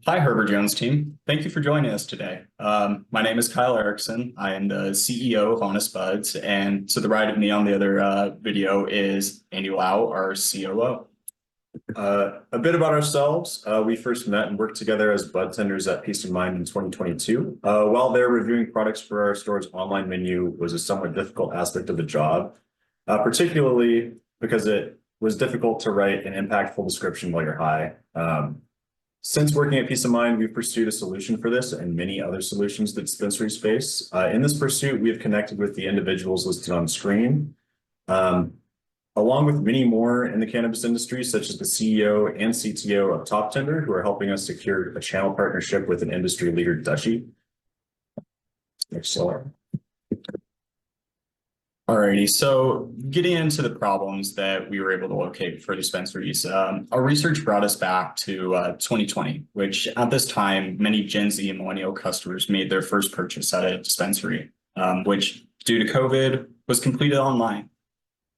Hi, Herbert Jones team. Thank you for joining us today. My name is Kyle Erickson. I am the CEO of HonestBuds, and to the right of me on the other video is Andy Lau, our COO. A bit about ourselves. We first met and worked together as bud tenders at Peace of Mind in 2022. While there, reviewing products for our store's online menu was a somewhat difficult aspect of the job, particularly because it was difficult to write an impactful description while you're high. Since working at Peace of Mind, we've pursued a solution for this and many other solutions that dispensaries face. In this pursuit, we have connected with the individuals listed on screen, along with many more in the cannabis industry, such as the CEO and CTO of Top Tender, who are helping us secure a channel partnership with an industry leader, Dutchie. Next slide. Alrighty, so getting into the problems that we were able to locate for dispensaries, our research brought us back to 2020, which at this time, many Gen Z and millennial customers made their first purchase at a dispensary, which due to COVID was completed online.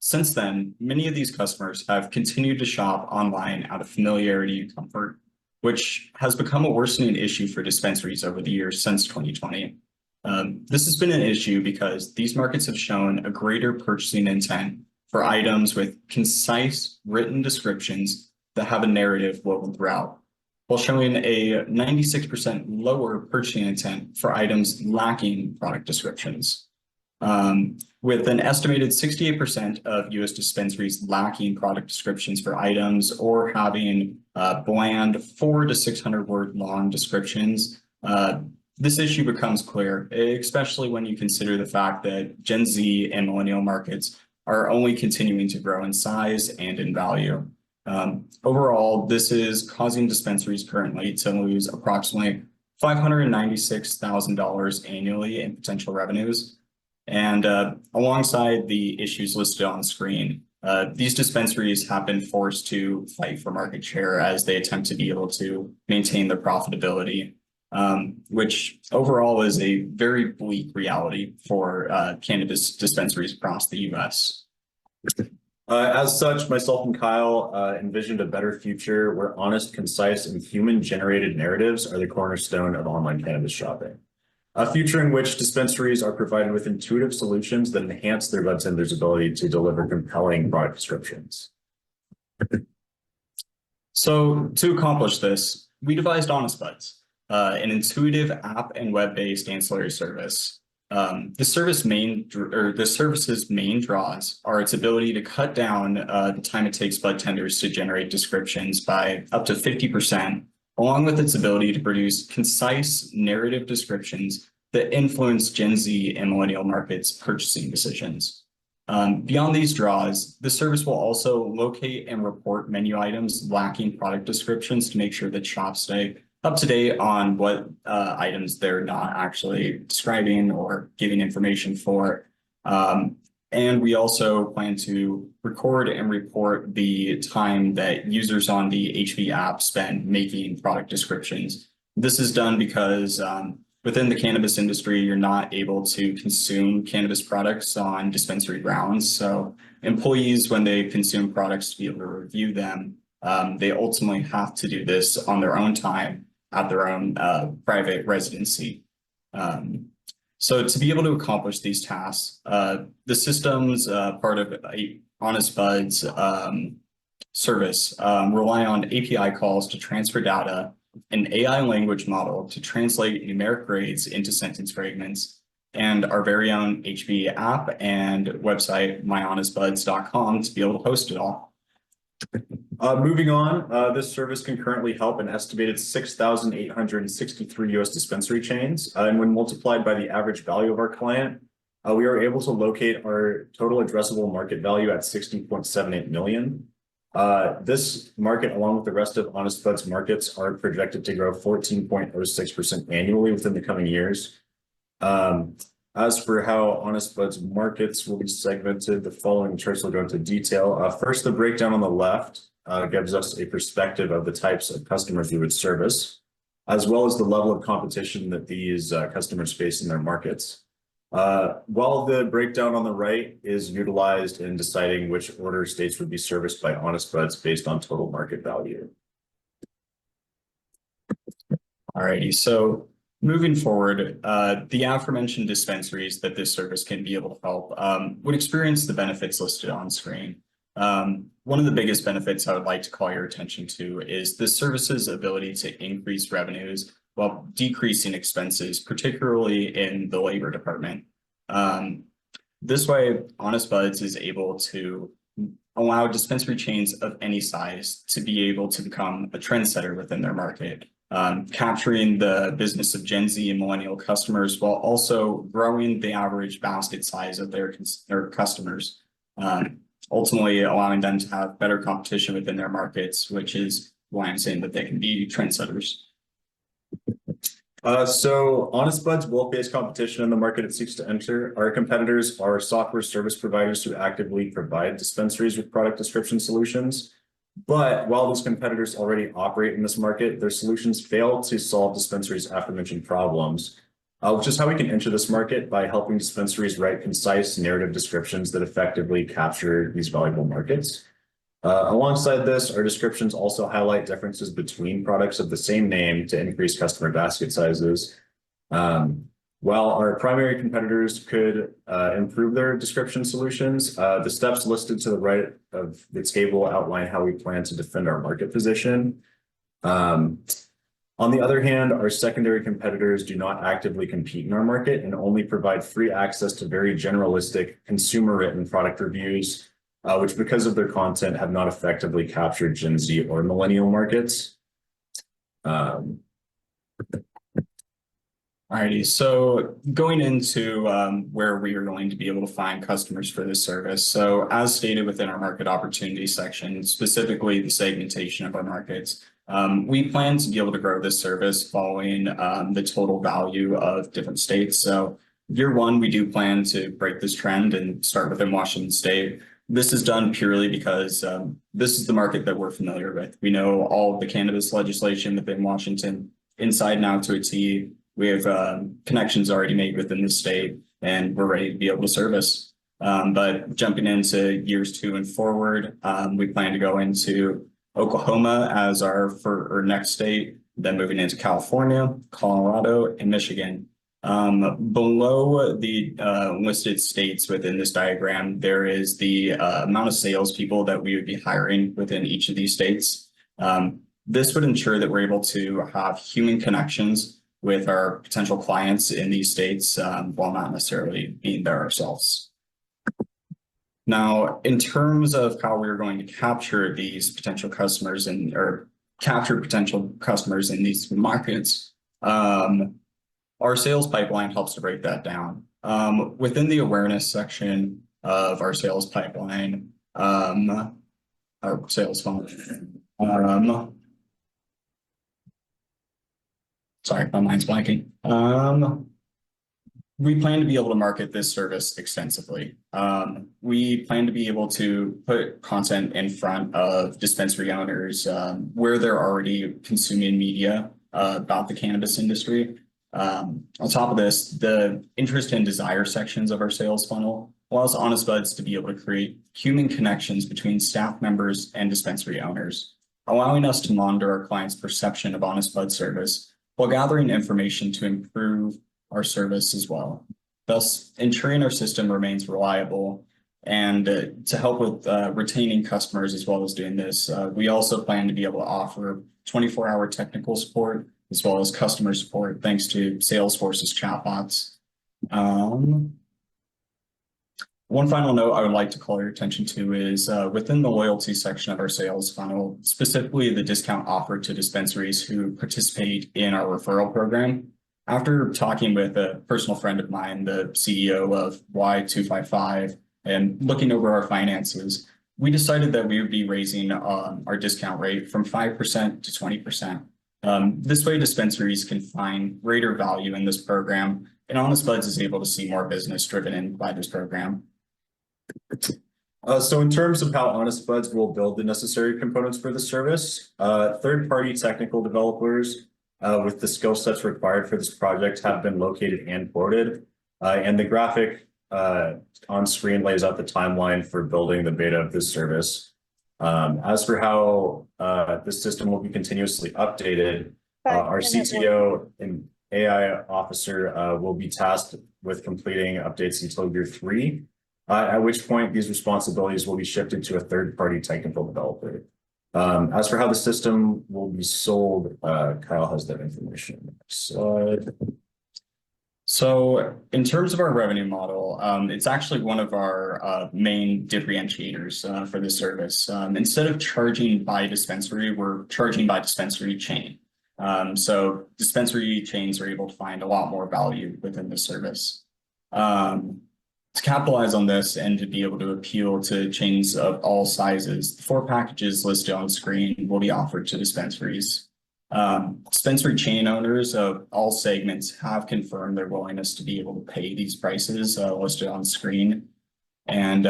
Since then, many of these customers have continued to shop online out of familiarity and comfort, which has become a worsening issue for dispensaries over the years since 2020. This has been an issue because these markets have shown a greater purchasing intent for items with concise written descriptions that have a narrative woven throughout, while showing a 96% lower purchasing intent for items lacking product descriptions. With an estimated 68% of U.S. dispensaries lacking product descriptions for items or having bland 400 to 600 word long descriptions, this issue becomes clear, especially when you consider the fact that Gen Z and millennial markets are only continuing to grow in size and in value. Overall, this is causing dispensaries currently to lose approximately $596,000 annually in potential revenues. And alongside the issues listed on the screen, these dispensaries have been forced to fight for market share as they attempt to be able to maintain their profitability, which overall is a very bleak reality for cannabis dispensaries across the U.S. As such, myself and Kyle envisioned a better future where honest, concise, and human-generated narratives are the cornerstone of online cannabis shopping. A future in which dispensaries are provided with intuitive solutions that enhance their bud tenders' ability to deliver compelling product descriptions. So to accomplish this, we devised HonestBuds, an intuitive app and web-based ancillary service. The service's main draws are its ability to cut down the time it takes bud tenders to generate descriptions by up to 50%, along with its ability to produce concise narrative descriptions that influence Gen Z and millennial markets' purchasing decisions. Beyond these draws, the service will also locate and report menu items lacking product descriptions to make sure that shops stay up to date on what items they're not actually describing or giving information for. And we also plan to record and report the time that users on the HV app spend making product descriptions. This is done because within the cannabis industry, you're not able to consume cannabis products on dispensary grounds. So employees, when they consume products to be able to review them, they ultimately have to do this on their own time at their own private residency. So to be able to accomplish these tasks, the system's part of a HonestBuds service rely on API calls to transfer data, an AI language model to translate numeric grades into sentence fragments, and our very own HB app and website, myhonestbuds.com, to be able to host it all. Moving on, this service can currently help an estimated 6,863 U.S. dispensary chains. And when multiplied by the average value of our client, we are able to locate our total addressable market value at 60.78 million. This market, along with the rest of HonestBuds markets, are projected to grow 14.06% annually within the coming years. As for how HonestBuds markets will be segmented, the following charts will go into detail. First, the breakdown on the left gives us a perspective of the types of customers we would service, as well as the level of competition that these customers face in their markets. While the breakdown on the right is utilized in deciding which order states would be serviced by HonestBuds based on total market value. Alrighty, so moving forward, the aforementioned dispensaries that this service can be able to help would experience the benefits listed on screen. One of the biggest benefits I would like to call your attention to is the service's ability to increase revenues while decreasing expenses, particularly in the labor department. This way, HonestBuds is able to allow dispensary chains of any size to be able to become a trendsetter within their market, capturing the business of Gen Z and millennial customers while also growing the average basket size of their customers, ultimately allowing them to have better competition within their markets, which is why I'm saying that they can be trendsetters. So HonestBuds will face competition in the market it seeks to enter. Our competitors are software service providers who actively provide dispensaries with product description solutions. But while those competitors already operate in this market, their solutions fail to solve dispensaries' aforementioned problems, which is how we can enter this market by helping dispensaries write concise narrative descriptions that effectively capture these valuable markets. Alongside this, our descriptions also highlight differences between products of the same name to increase customer basket sizes. While our primary competitors could improve their description solutions, the steps listed to the right of this table outline how we plan to defend our market position. On the other hand, our secondary competitors do not actively compete in our market and only provide free access to very generalistic consumer-written product reviews, which because of their content have not effectively captured Gen Z or millennial markets. Alrighty, so going into where we are going to be able to find customers for this service. So as stated within our market opportunity section, specifically the segmentation of our markets, we plan to be able to grow this service following the total value of different states. So year one, we do plan to break this trend and start within Washington State. This is done purely because this is the market that we're familiar with. We know all of the cannabis legislation within Washington inside and out to a T. We have connections already made within the state, and we're ready to be able to service. But jumping into years 2 and forward, we plan to go into Oklahoma as our next state, then moving into California, Colorado, and Michigan. Below the listed states within this diagram, there is the amount of salespeople that we would be hiring within each of these states. This would ensure that we're able to have human connections with our potential clients in these states while not necessarily being there ourselves. Now, in terms of how we're going to capture these potential customers or capture potential customers in these markets, our sales pipeline helps to break that down. Within the awareness section of our sales pipeline, our sales funnel, sorry, my mind's blanking. We plan to be able to market this service extensively. We plan to be able to put content in front of dispensary owners where they're already consuming media about the cannabis industry. On top of this, the interest and desire sections of our sales funnel allows HonestBuds to be able to create human connections between staff members and dispensary owners, allowing us to monitor our clients' perception of HonestBuds service while gathering information to improve our service as well, thus ensuring our system remains reliable. And to help with retaining customers as well as doing this, we also plan to be able to offer 24-hour technical support as well as customer support thanks to Salesforce's chatbots. One final note I would like to call your attention to is within the loyalty section of our sales funnel, specifically the discount offered to dispensaries who participate in our referral program. After talking with a personal friend of mine, the CEO of Y255, and looking over our finances, we decided that we would be raising our discount rate from 5% to 20%. This way, dispensaries can find greater value in this program, and HonestBuds is able to see more business driven in by this program. So in terms of how HonestBuds will build the necessary components for the service, third-party technical developers with the skill sets required for this project have been located and quoted, and the graphic on screen lays out the timeline for building the beta of this service. As for how the system will be continuously updated, Our 5-minute warning. CTO and AI officer will be tasked with completing updates until year 3, at which point these responsibilities will be shifted to a third-party technical developer. As for how the system will be sold, Kyle has that information. Next slide. So in terms of our revenue model, it's actually one of our main differentiators for the service. Instead of charging by dispensary, we're charging by dispensary chain. So dispensary chains are able to find a lot more value within the service. To capitalize on this and to be able to appeal to chains of all sizes, the 4 packages listed on screen will be offered to dispensaries. Dispensary chain owners of all segments have confirmed their willingness to be able to pay these prices listed on screen. And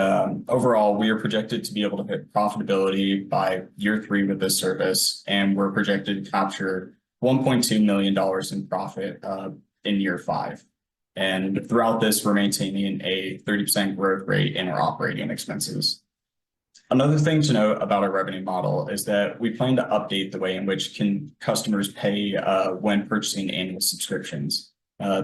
overall, we are projected to be able to hit profitability by year 3 with this service, and we're projected to capture $1.2 million in profit in year 5. And throughout this, we're maintaining a 30% growth rate in our operating expenses. Another thing to note about our revenue model is that we plan to update the way in which customers pay when purchasing annual subscriptions.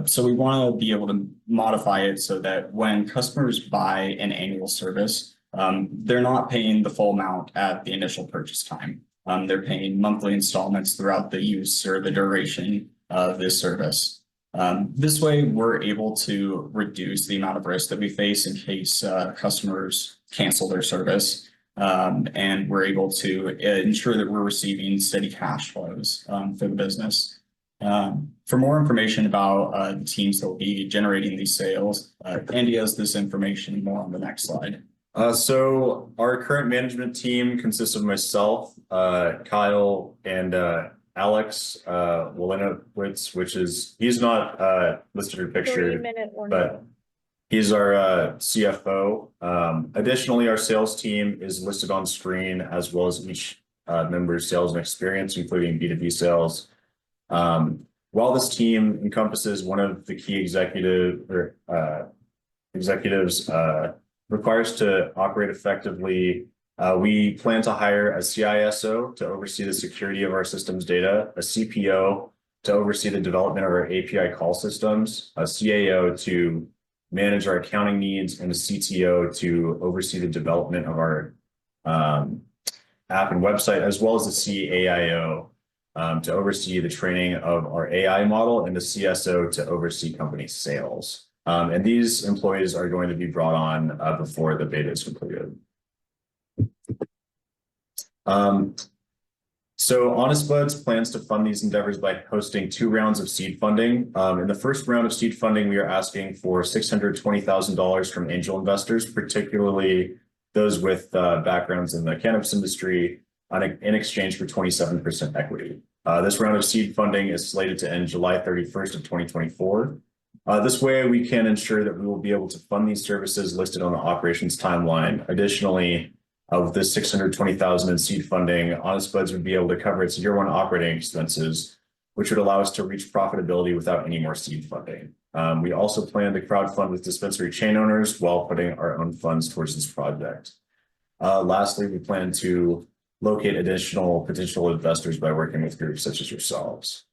So we want to be able to modify it so that when customers buy an annual service, they're not paying the full amount at the initial purchase time. They're paying monthly installments throughout the use or the duration of this service. This way, we're able to reduce the amount of risk that we face in case customers cancel their service. And we're able to ensure that we're receiving steady cash flows for the business. For more information about the teams that will be generating these sales, Andy has this information more on the next slide. So our current management team consists of myself, Kyle, and Alex Wolinowitz, he's not listed or pictured, 3-minute warning. but he's our CFO. Additionally, our sales team is listed on screen, as well as each member's sales and experience, including B2B sales. While this team encompasses one of the key executives requires to operate effectively, we plan to hire a CISO to oversee the security of our systems data, a CPO to oversee the development of our API call systems, a CAO to manage our accounting needs, and a CTO to oversee the development of our app and website, as well as the CAIO to oversee the training of our AI model, and the CSO to oversee company sales. And these employees are going to be brought on before the beta is completed. So HonestBuds plans to fund these endeavors by hosting 2 rounds of seed funding. In the first round of seed funding, we are asking for $620,000 from angel investors, particularly those with backgrounds in the cannabis industry, in exchange for 27% equity. This round of seed funding is slated to end July 31st of 2024. This way, we can ensure that we will be able to fund these services listed on the operations timeline. Additionally, of this $620,000 in seed funding, HonestBuds would be able to cover its year 1 operating expenses, which would allow us to reach profitability without any more seed funding. We also plan to crowdfund with dispensary chain owners while putting our own funds towards this project. Lastly, we plan to locate additional potential investors by working with groups such as yourselves.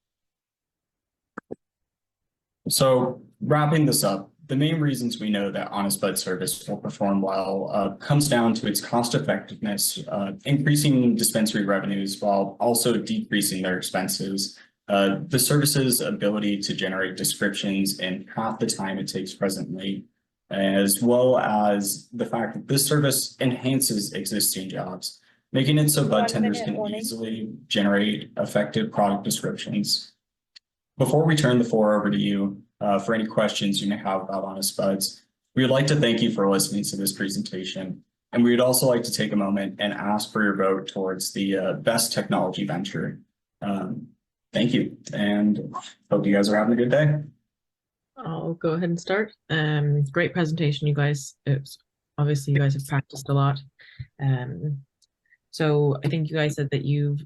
So wrapping this up, the main reasons we know that HonestBuds service will perform well comes down to its cost effectiveness, increasing dispensary revenues while also decreasing their expenses. The service's ability to generate descriptions in half the time it takes presently, as well as the fact that this service enhances existing jobs, making it so bud tenders 1-minute can warning. easily generate effective product descriptions. Before we turn the floor over to you for any questions you may have about HonestBuds, we would like to thank you for listening to this presentation. And we would also like to take a moment and ask for your vote towards the best technology venture. Thank you, and hope you guys are having a good day. I'll go ahead and start. Great presentation, you guys. It's obviously you guys have practiced a lot. So I think you guys said that you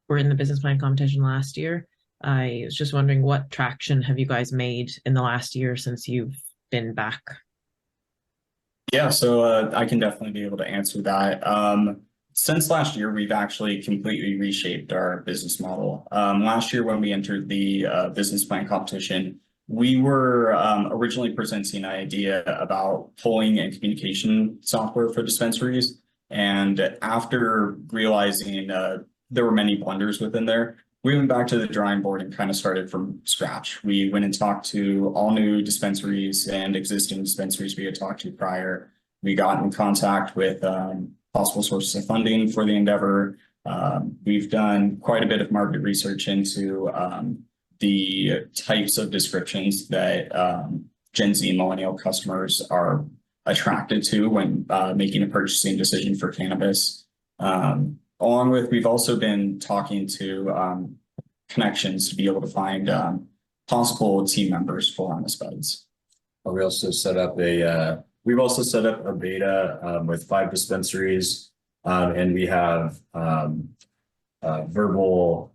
were in the business plan competition last year. I was just wondering, what traction have you guys made in the last year since you've been back? Yeah, so I can definitely be able to answer that. since last year, we've actually completely reshaped our business model. Last year, when we entered the business plan competition, we were originally presenting an idea about polling and communication software for dispensaries. And after realizing there were many blunders within there, we went back to the drawing board and kind of started from scratch. We went and talked to all new dispensaries and existing dispensaries we had talked to prior. We got in contact with possible sources of funding for the endeavor. We've done quite a bit of market research into the types of descriptions that Gen Z and millennial customers are attracted to when making a purchasing decision for cannabis. Along with, we've also been talking to connections to be able to find possible team members for HonestBuds. We also set up we've also set up a beta with 5 dispensaries, and we have verbal,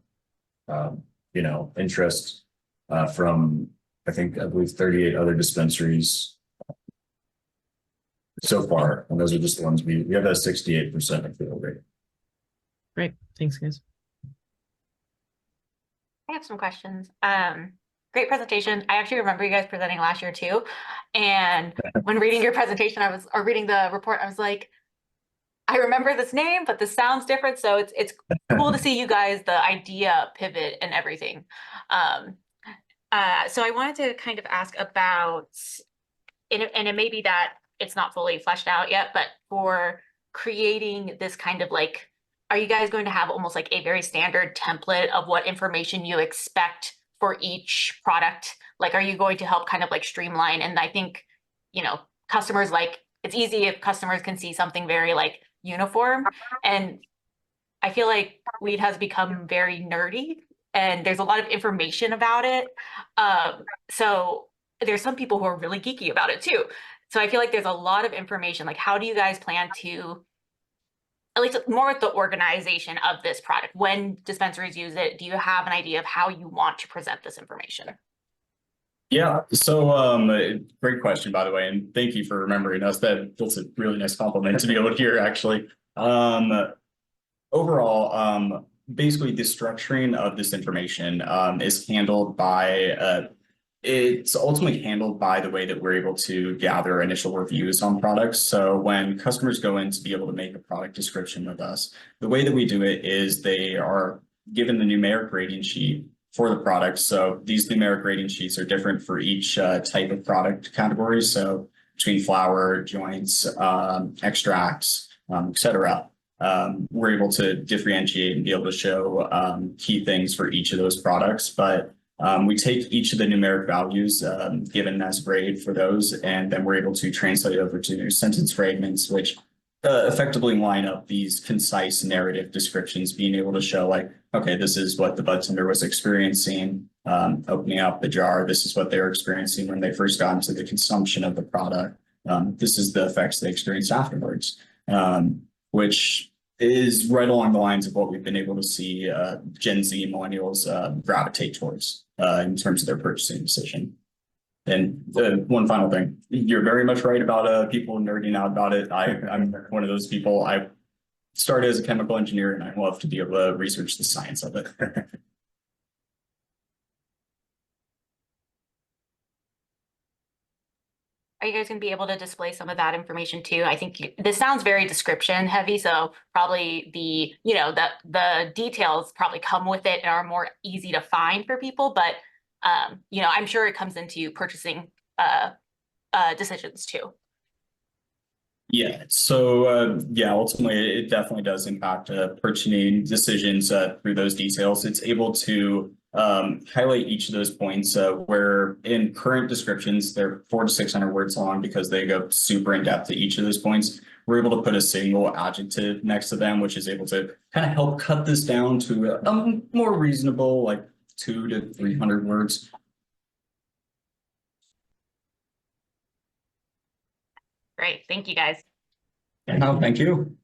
interest from I believe 38 other dispensaries so far, and those are just the ones we have a 68% approval rate. Great, thanks, guys. I have some questions. Great presentation. I actually remember you guys presenting last year too. And when reading your presentation, or reading the report, I was like, I remember this name, but this sounds different. So it's cool to see you guys, the idea pivot and everything. So I wanted to kind of ask about, and it may be that it's not fully fleshed out yet, but for creating this kind of like, are you guys going to have almost like a very standard template of what information you expect for each product? Like, are you going to help kind of like streamline? And I think, customers it's easy if customers can see something very like uniform. And I feel like weed has become very nerdy and there's a lot of information about it. So there's some people who are really geeky about it too. So I feel like there's a lot of information. Like, how do you guys plan to, at least more with the organization of this product, when dispensaries use it, do you have an idea of how you want to present this information? Yeah, so great question, by the way, and thank you for remembering us. That's a really nice compliment to be able to hear, actually. Overall, basically the structuring of this information is handled by it's ultimately handled by the way that we're able to gather initial reviews on products. So when customers go in to be able to make a product description with us, the way that we do it is they are given the numeric rating sheet for the product. So these numeric rating sheets are different for each type of product category. So between flower, joints, extracts, etc. We're able to differentiate and be able to show key things for each of those products. But we take each of the numeric values given as grade for those, and then we're able to translate over to sentence fragments, which effectively line up these concise narrative descriptions, being able to show like, okay, this is what the budtender was experiencing opening up the jar. This is what they were experiencing when they first got into the consumption of the product. This is the effects they experienced afterwards, which is right along the lines of what we've been able to see Gen Z millennials gravitate towards in terms of their purchasing decision. And one final thing, you're very much right about people nerding out about it. I'm one of those people. I started as a chemical engineer and I love to be able to research the science of it. Are you guys going to be able to display some of that information too? I think this sounds very description heavy, so probably the details probably come with it and are more easy to find for people. But I'm sure it comes into purchasing decisions too. Yeah, so ultimately it definitely does impact purchasing decisions through those details. It's able to highlight each of those points where in current descriptions, they're 400 to 600 words long because they go super in depth to each of those points. We're able to put a single adjective next to them, which is able to kind of help cut this down to a more reasonable, like 200 to 300 words. Great, thank you guys. No, thank you.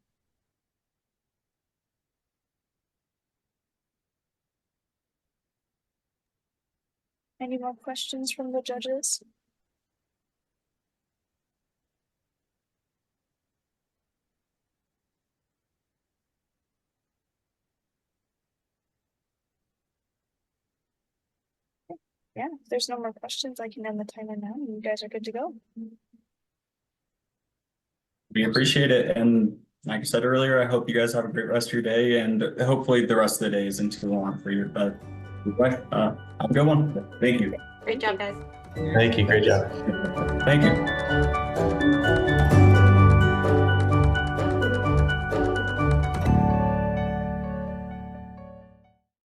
Any more questions from the judges? Yeah, if there's no more questions, I can end the timer now. You guys are good to go. We appreciate it. And like I said earlier, I hope you guys have a great rest of your day, and hopefully the rest of the day isn't too long for you. But have a good one. Thank you. Great job, guys. Thank you. Great job. Thank you.